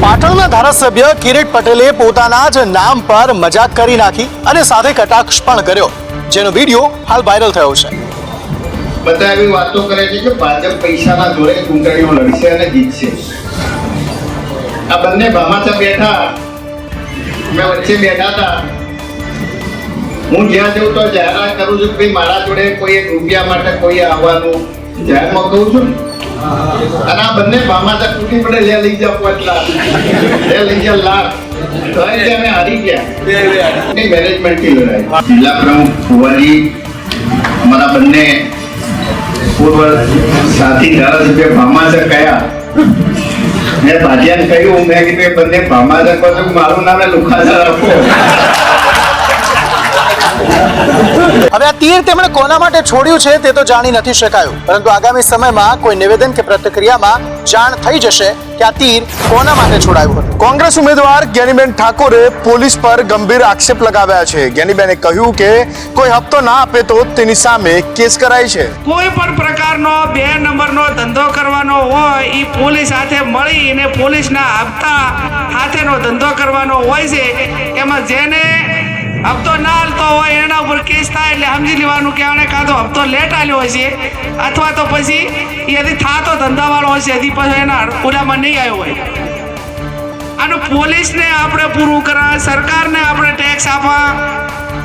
પાટણના ધારાસભ્ય કિરીટ પટેલે પોતાના જ નામ પર મજાક કરી નાખી અને સાથે કટાક્ષ પણ કર્યો, જેનો વિડીયો હાલ વાયરલ થયો છે। બધા એવી વાતો કરે છે કે ભાજપ પૈસાના જોડે ચૂંટણીઓ લડશે અને જીતશે। આ બંને ભામાચા બેઠા, મેં વચ્ચે બેઠા હતા। હું જ્યાં જઉં તો જાહેરાત કરું છું કે મારા જોડે કોઈ એક રૂપિયા માટે કોઈ આવવાનું જાહેરમાં કહું છું અને આ બંને ભામાચા તૂટી પડે લઈ જાઓ 5 લાખ, લઈ જાઓ લાખ, તો અમે હારી ગયા। મેનેજમેન્ટની લડાઈ જિલ્લા પ્રમુખ ફુવાજી અમારા બંને પૂર્વ સાથી ધારાસભ્ય ભામાચા કયા, મેં ભાજિયાને કહ્યું, મેં કીધું બંને ભામાચા કહો છો, મારું નામ લુખાસા રાખો। હવે આ તીર તેમણે કોના માટે છોડ્યું છે તે તો જાણી નથી શકાયું, પરંતુ આગામી સમયમાં કોઈ નિવેદન કે પ્રતિક્રિયામાં જાણ થઈ જશે કે આ તીર કોના માટે છોડાયું હતું। કોંગ્રેસ ઉમેદવાર જ્ઞાનીબેન ઠાકોરે પોલીસ પર ગંભીર આક્ષેપ લગાવ્યા છે। જ્ઞાનીબેને કહ્યું કે કોઈ હપ્તો ના આપે તો તેની સામે કેસ કરાય છે। કોઈ પણ પ્રકારનો 2 નંબરનો ધંધો કરવાનો હોય એ પોલીસ સાથે મળી અને પોલીસના હપ્તા સાથેનો ધંધો કરવાનો હોય છે। એમાં જેને હપ્તો ના હાલતો હોય એના ઉપર કેસ થાય એટલે સમજી લેવાનું કે આણે કાં તો હપ્તો લેટ આલ્યો હોય છે અથવા તો પછી એથી થાતો ધંધાવાળો હોય છે, એથી પછી એના પૂરામાં નહીં આવ્યો હોય। આનું પોલીસને આપણે પૂરું કરવા, સરકારને આપણે ટેક્સ આપવા।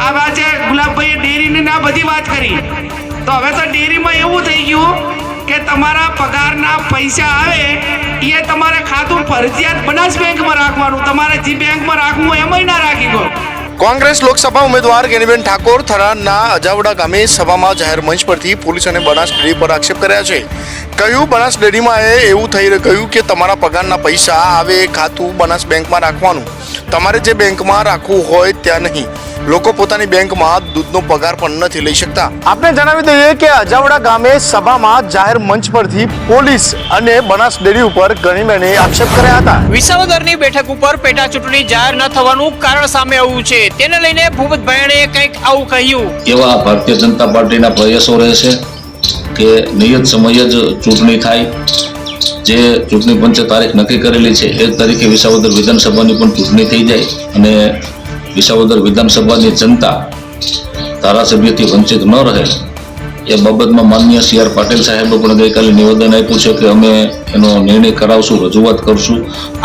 આ વાત છે ગુલાબભાઈએ ડેરીની ના બધી વાત કરી, તો હવે તો ડેરીમાં એવું થઈ ગયું કે તમારા પગારના પૈસા આવે એ તમારે ખાતું ફરજિયાત બનાસ બેંકમાં રાખવાનું, તમારે જે બેંકમાં રાખવું હોય એમાંય ના રાખી ગયો। કોંગ્રેસ લોકસભા ઉમેદવાર જ્ઞાનીબેન ઠાકોર થરાદના અજાવડા ગામે સભામાં જાહેર મંચ પરથી પોલીસ અને બનાસ ડેરી પર આક્ષેપ કર્યા છે। કહ્યું, બનાસ ડેરીમાં એવું થઈ ગયું કે તમારા પગારના પૈસા આવે ખાતું બનાસ બેંકમાં રાખવાનું, તમારે જે બેંકમાં રાખવું હોય ત્યાં નહીં। લોકો પોતાની બેંકમાં દૂધનો પગાર પણ નથી લઈ શકતા। આપને જણાવી દઈએ કે અજાવડા ગામે સભામાં જાહેર મંચ પરથી પોલીસ અને બનાસ ડેરી ઉપર જ્ઞાનીબેને આક્ષેપ કર્યા હતા। વિસાવદરની બેઠક ઉપર પેટા ચૂંટણી જાહેર ન થવાનું કારણ સામે આવ્યું છે, તેને લઈને ભૂપતભાઈએ કંઈક આવું કહ્યું। એવા ભારતીય જનતા પાર્ટીના પ્રયાસો રહેશે કે નિયત સમયે જ ચૂંટણી થાય। જે ચૂંટણી પંચે તારીખ નક્કી કરેલી છે એ તારીખે વિસાવદર વિધાનસભાની પણ ચૂંટણી થઈ જાય અને વિસાવદર વિધાનસભાની જનતા ધારાસભ્યથી વંચિત ન રહે એ બાબતમાં માનનીય CR પાટીલ સાહેબે પણ ગઈકાલે નિવેદન આપ્યું છે કે અમે એનો નિર્ણય કરાવશું, રજૂઆત કરશું।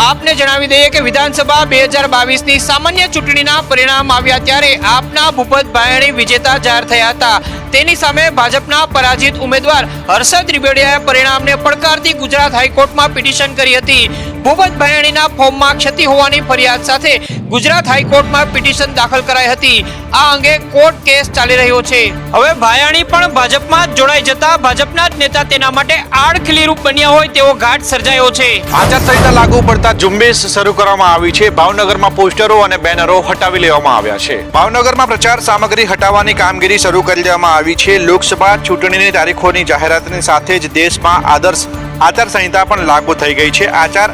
આપને જણાવી દઈએ કે વિધાનસભા 2022ની સામાન્ય ચૂંટણીના પરિણામ આવ્યા ત્યારે આપના ભૂપતભાઈ વિજેતા જાહેર થયા હતા। તેની સામે ભાજપના પરાજિત ઉમેદવાર હર્ષદ ત્રિવેદીએ પરિણામને પડકારતી ગુજરાત હાઈકોર્ટમાં પિટિશન કરી હતી। ભૂપતભાઈના ફોર્મમાં ક્ષતિ હોવાની ફરિયાદ સાથે ગુજરાત હાઈકોર્ટમાં પિટિશન દાખલ કરાઈ હતી। આ અંગે કોર્ટ કેસ ચાલી રહ્યો છે। હવે ભાયાણી પણ ભાજપમાં જોડાઈ જતા ભાજપના જ નેતા તેના માટે આડખીલી રૂપ બન્યા હોય તેવો ઘાટ સર્જાયો છે। આચારસંહિતા લાગુ પડતા ઝુંબેશ શરૂ કરવામાં આવી છે। ભાવનગરમાં પોસ્ટરો અને બેનરો હટાવી લેવામાં આવ્યા છે। ભાવનગરમાં પ્રચાર સામગ્રી હટાવવાની કામગીરી શરૂ કરી દેવામાં આવી છે। લોકસભા ચૂંટણીની તારીખોની જાહેરાતની સાથે જ દેશમાં આદર્શ આચારસંહિતા પણ લાગુ થઈ ગઈ છે। આચાર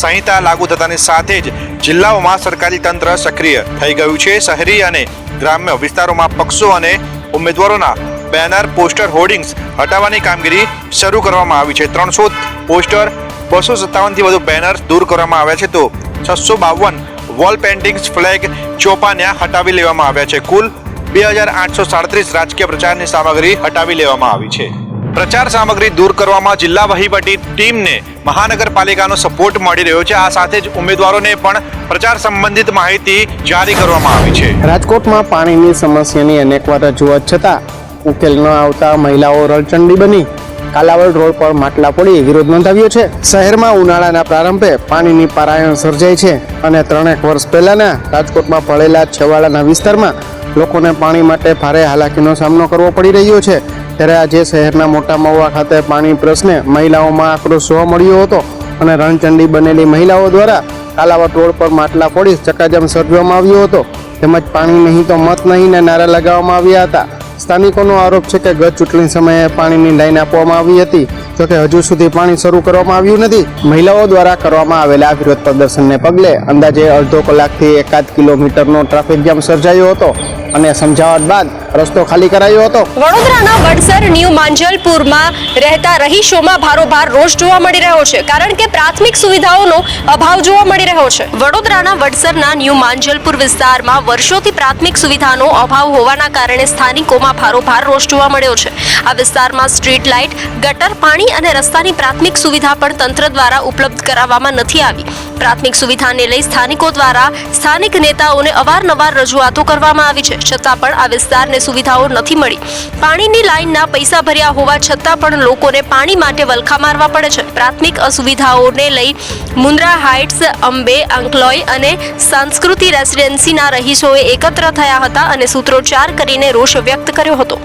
સંહિતા લાગુ થતાની સાથે જ જિલ્લાઓમાં સરકારી તંત્ર સક્રિય થઈ ગયું છે। શહેરી અને ગ્રામ્ય વિસ્તારોમાં પક્ષો અને ઉમેદવારોના બેનર, પોસ્ટર, હોર્ડિંગ્સ હટાવવાની કામગીરી શરૂ કરવામાં આવી છે। 300 પોસ્ટર, 257થી વધુ બેનર્સ દૂર કરવામાં આવ્યા છે, તો 652 વોલ પેઇન્ટિંગ્સ, ફ્લેગ, ચોપાનિયા હટાવી લેવામાં આવ્યા છે। કુલ 2837 રાજકીય પ્રચારની સામગ્રી હટાવી લેવામાં આવી છે। પ્રચાર સામગ્રી દૂર કરવામાં જિલ્લા વહીવટી ટીમને મહાનગરપાલિકાનો સપોર્ટ મળી રહ્યો છે। આ સાથે જ ઉમેદવારોને પણ પ્રચાર સંબંધિત માહિતી જારી કરવામાં આવી છે। રાજકોટમાં પાણીની સમસ્યાની અનેકવાર રજૂઆત છતાં ઉકેલ ન આવતા મહિલાઓ રણચંડી બની કાલાવડ રોડ પર માટલા ફોડી વિરોધ નોંધાવ્યો છે। શહેરમાં ઉનાળાના પ્રારંભે પાણીની પારાયણ સર્જાય છે અને 3 વર્ષ પહેલાના રાજકોટમાં પડેલા છેવાડાના વિસ્તારમાં લોકોને પાણી માટે ભારે હાલાકીનો સામનો કરવો પડી રહ્યો છે। ત્યારે આજે શહેરના મોટા મહુવા ખાતે પાણી પ્રશ્ને મહિલાઓમાં આક્રોશ જોવા મળ્યો હતો અને રણચંડી બનેલી મહિલાઓ દ્વારા કાલાવડ રોડ પર માટલા ફોડી ચક્કાજામ સર્જવામાં આવ્યો હતો, તેમજ પાણી નહીં તો મત નહીંના નારા લગાવવામાં આવ્યા હતા। સ્થાનિકોનો આરોપ છે કે ગત ચૂંટણી સમયે પાણીની લાઈન આપવામાં આવી હતી, જોકે હજુ સુધી પાણી શરૂ કરવામાં આવ્યું નથી। મહિલાઓ દ્વારા કરવામાં આવેલા વિરોધ પ્રદર્શનને પગલે અંદાજે અડધો કલાકથી 1.5 કિલોમીટરનો ટ્રાફિક જામ સર્જાયો હતો અને સમજાવટ બાદ રસ્તો ખાલી કરાયો હતો. વડોદરાના વડસર ન્યૂ માંજલપુરમાં રહેતા રહીશોમાં ભારોભાર રોષ જોવા મળી રહ્યો છે, કારણ કે પ્રાથમિક સુવિધાઓનો અભાવ જોવા મળી રહ્યો છે. વડોદરાના વડસરના ન્યૂ માંજલપુર વિસ્તારમાં વર્ષોથી પ્રાથમિક સુવિધાનો અભાવ હોવાના કારણે સ્થાનિકોમાં ભારોભાર રોષ જોવા મળ્યો છે. આ વિસ્તારમાં સ્ટ્રીટ લાઇટ, ગટર પાણી અને રસ્તાની પ્રાથમિક સુવિધા પણ તંત્ર દ્વારા ઉપલબ્ધ કરાવવામાં નથી આવી. પ્રાથમિક સુવિધાને લઈ સ્થાનિકો દ્વારા સ્થાનિક નેતાઓને અવારનવાર રજૂઆતો કરવામાં આવી છે, છતાં પણ આ વિસ્તારને સુવિધાઓ નથી મળી. પાણીની લાઇનના પૈસા ભર્યા હોવા છતાં પણ લોકોને પાણી માટે વલખા મારવા પડે છે. પ્રાથમિક અસુવિધાઓને લઈ મુન્દ્રા હાઇટ્સ, અંબે, અંકલોઈ અને સંસ્કૃતિ રેસિડેન્સીના રહીશોએ એકત્ર થયા હતા અને સૂત્રોચ્ચાર કરીને રોષ વ્યક્ત કર્યો હતો.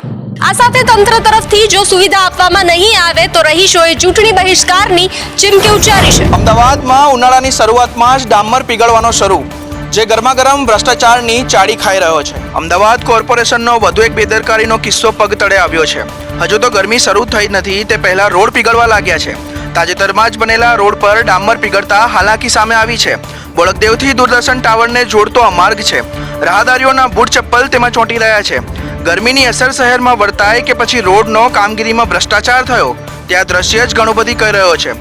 આ સાથે તંત્ર તરફથી જો સુવિધા આપવામાં નહીં આવે તો રહીશોએ ચૂંટણી બહિષ્કારની ચીમકી ઉચ્ચારી છે. અમદાવાદમાં ઉનાળાની શરૂઆતમાં જ ડામર પીગળવાનો શરૂ, જે ગરમાગરમ ભ્રષ્ટાચારની ચાડી ખાઈ રહ્યો છે. અમદાવાદ કોર્પોરેશનનો વધુ એક બેદરકારીનો કિસ્સો પગ તળે આવ્યો છે. હજુ તો ગરમી શરૂ થઈ નથી તે પહેલા રોડ પીગળવા લાગ્યા છે. તાજેતરમાં જ બનેલા રોડ પર ડામર પીગળતા હાલાકી સામે આવી છે. બોળકદેવથી દૂરદર્શન ટાવરને જોડતો આ માર્ગ છે. રાહદારીઓના બૂટ ચપ્પલ તેમાં ચોંટી રહ્યા છે. ગરમીની અસર શહેરમાં વર્તાય કે પછી રોડનો કામગીરીમાં ભ્રષ્ટાચાર થયો, ત્યાં દ્રશ્ય જ ઘણું બધી કહી રહ્યો છે.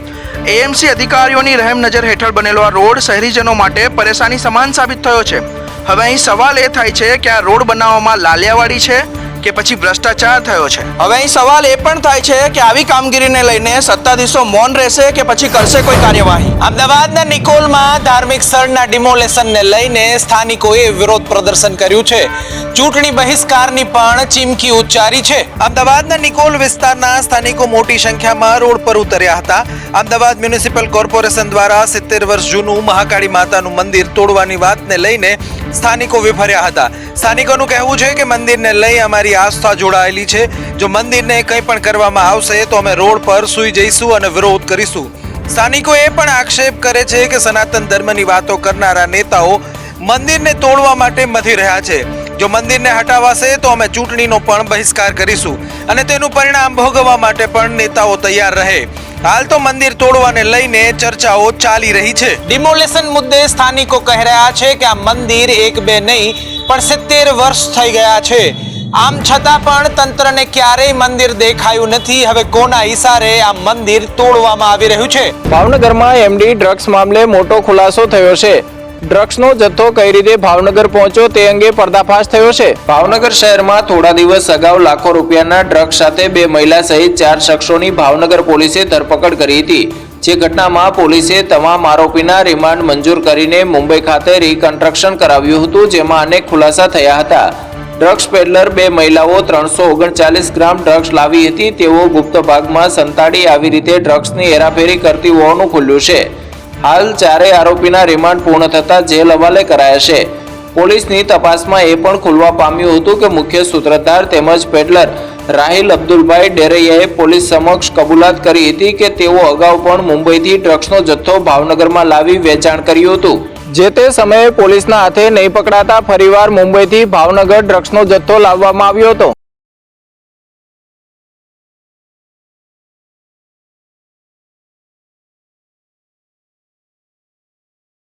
એએમસી અધિકારીઓની રહેમ નજર હેઠળ બનેલો આ રોડ શહેરીજનો માટે પરેશાની સમાન સાબિત થયો છે. હવે અહીં સવાલ એ થાય છે કે આ રોડ બનાવવામાં લાલિયાવાડી છે કે પછી ભ્રષ્ટાચાર થયો છે. હવે અહીં સવાલ એ પણ થાય છે કે આવી કામગીરીને લઈને સત્તાધીશો મૌન રહેશે કે પછી કરશે કોઈ કાર્યવાહી. અમદાવાદના નિકોલમાં ધાર્મિક સ્થળના ડિમોલેશનને લઈને સ્થાનિકોએ વિરોધ પ્રદર્શન કર્યું છે. ચૂંટણી બહિષ્કારની પણ ચીમકી ઉચ્ચારી છે. અમદાવાદના નિકોલ વિસ્તારના સ્થાનિકો મોટી સંખ્યામાં રોડ પર ઉતર્યા હતા. અમદાવાદ મ્યુનિસિપલ કોર્પોરેશન દ્વારા 70 વર્ષ જૂનું મહાકાળી માતાનું મંદિર તોડવાની વાતને લઈને સ્થાનિકો વિફર્યા હતા. સ્થાનિકોનું કહેવું છે કે મંદિરને લઈ અમારી આસ્થા જોડાયેલી છે. જો મંદિરને કંઈ પણ કરવામાં આવશે તો અમે રોડ પર સૂઈ જઈશું અને વિરોધ કરીશું. સ્થાનિકો એ પણ આક્ષેપ કરે છે કે સનાતન ધર્મની વાતો કરનારા નેતાઓ મંદિરને તોડવા માટે મથી રહ્યા છે. જો મંદિરને હટાવાશે તો અમે ચૂંટણીનો પણ બહિષ્કાર કરીશું અને તેનું પરિણામ ભોગવવા માટે પણ નેતાઓ તૈયાર રહે. હાલ તો મંદિર તોડવાને લઈને ચર્ચાઓ ચાલી રહી છે. ડિમોલેશન મુદ્દે સ્થાનિકો કહી રહ્યા છે કે આ મંદિર એક બે નહીં પણ 70 વર્ષ થઈ ગયા છે. આમ છતાં પણ તંત્રને ક્યારેય મંદિર દેખાયું નથી. હવે કોના ઈશારે આ મંદિર તોડવામાં આવી રહ્યું છે? ભાવનગરમાં એમડી ડ્રગ્સ મામલે મોટો ખુલાસો થયો છે. ડ્રગ્સનો જથ્થો કઈ રીતે ભાવનગર પહોંચ્યો તે અંગે પર્દાફાશ થયો છે. ભાવનગર શહેરમાં થોડા દિવસ અગાઉ લાખો રૂપિયાના ડ્રગ્સ સાથે 2 મહિલા સહિત 4 શખ્સોની ભાવનગર પોલીસે ધરપકડ કરી હતી. જે ઘટનામાં પોલીસે તમામ આરોપીના રિમાન્ડ મંજૂર કરીને મુંબઈ ખાતે રિકન્સ્ટ્રક્શન કરાવ્યું હતું, જેમાં અનેક ખુલાસા થયા હતા. ડ્રગ્સ પેડલર 2 મહિલાઓ 339 ગ્રામ ડ્રગ્સ લાવી હતી. તેઓ ગુપ્ત ભાગમાં સંતાડી આવી રીતે ડ્રગ્સની હેરાફેરી કરતી હોવાનું ખુલ્યું છે. હાલ 4 આરોપીના રિમાન્ડ પૂર્ણ થતા જેલ હવાલે કરાયા છે. પોલીસની તપાસમાં એ પણ ખુલવા પામ્યું હતું કે મુખ્ય સૂત્રધાર તેમજ પેડલર રાહિલ અબ્દુલભાઈ ડેરૈયાએ પોલીસ સમક્ષ કબૂલાત કરી હતી કે તેઓ અગાઉ પણ મુંબઈથી ડ્રગ્સનો જથ્થો ભાવનગરમાં લાવી વેચાણ કર્યું હતું. જે તે સમયે પોલીસના હાથે નહીં પકડાતા ફરીવાર મુંબઈથી ભાવનગર ડ્રગ્સનો જથ્થો લાવવામાં આવ્યો હતો.